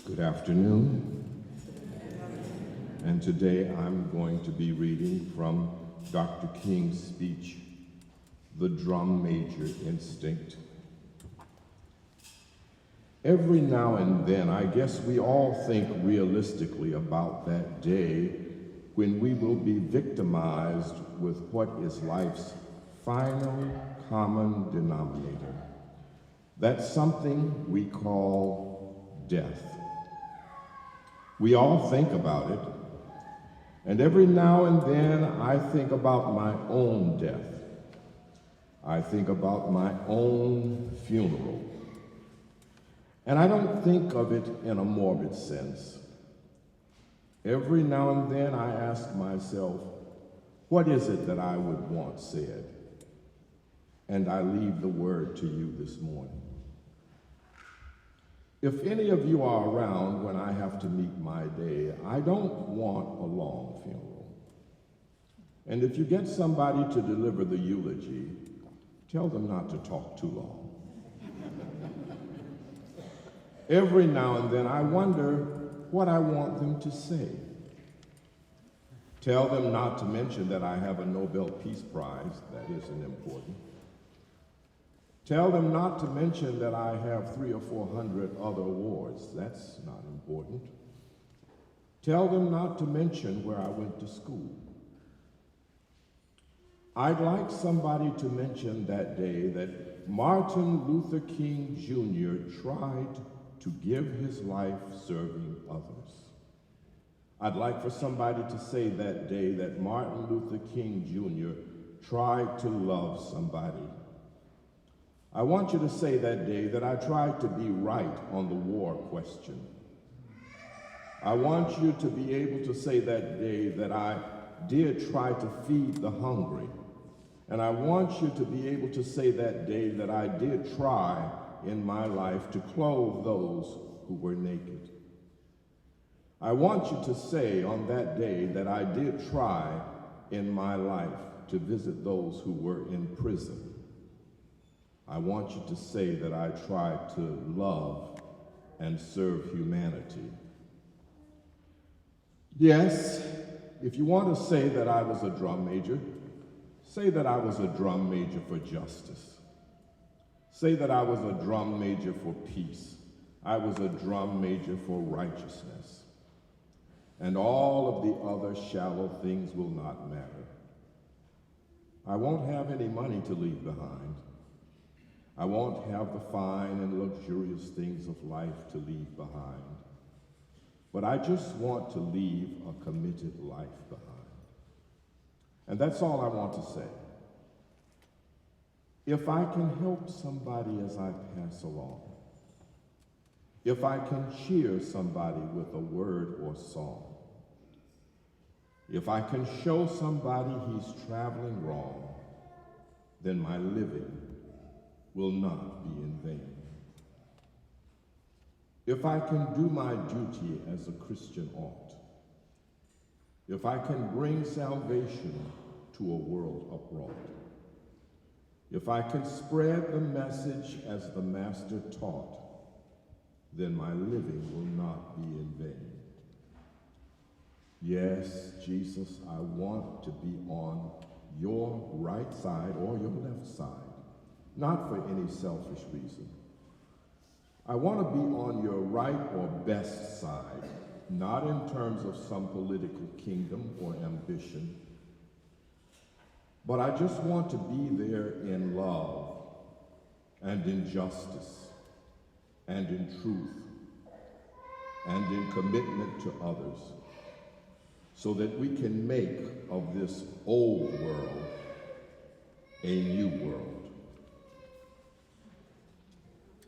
Good afternoon. And today I'm going to be reading from Dr. King's speech, The Drum Major Instinct. Every now and then, I guess we all think realistically about that day when we will be victimized with what is life's final common denominator. That's something we call death. We all think about it, and every now and then I think about my own death. I think about my own funeral. And I don't think of it in a morbid sense. Every now and then I ask myself, what is it that I would want said? And I leave the word to you this morning. If any of you are around when I have to meet my day, I don't want a long funeral. And if you get somebody to deliver the eulogy, tell them not to talk too long. Every now and then I wonder what I want them to say. Tell them not to mention that I have a Nobel Peace Prize. That isn't important. Tell them not to mention that I have 300 or 400 other awards. That's not important. Tell them not to mention where I went to school. I'd like somebody to mention that day that Martin Luther King Jr. tried to give his life serving others. I'd like for somebody to say that day that Martin Luther King Jr. tried to love somebody. I want you to say that day that I tried to be right on the war question. I want you to be able to say that day that I did try to feed the hungry. And I want you to be able to say that day that I did try in my life to clothe those who were naked. I want you to say on that day that I did try in my life to visit those who were in prison. I want you to say that I tried to love and serve humanity. Yes, if you want to say that I was a drum major, say that I was a drum major for justice. Say that I was a drum major for peace. I was a drum major for righteousness. And all of the other shallow things will not matter. I won't have any money to leave behind. I won't have the fine and luxurious things of life to leave behind. But I just want to leave a committed life behind. And that's all I want to say. If I can help somebody as I pass along, if I can cheer somebody with a word or song, if I can show somebody he's traveling wrong, then my living will not be in vain. If I can do my duty as a Christian ought, if I can bring salvation to a world uproar, if I can spread the message as the Master taught, then my living will not be in vain. Yes, Jesus, I want to be on your right side or your left side, not for any selfish reason. I want to be on your right or best side, not in terms of some political kingdom or ambition, but I just want to be there in love and in justice and in truth and in commitment to others so that we can make of this old world a new world.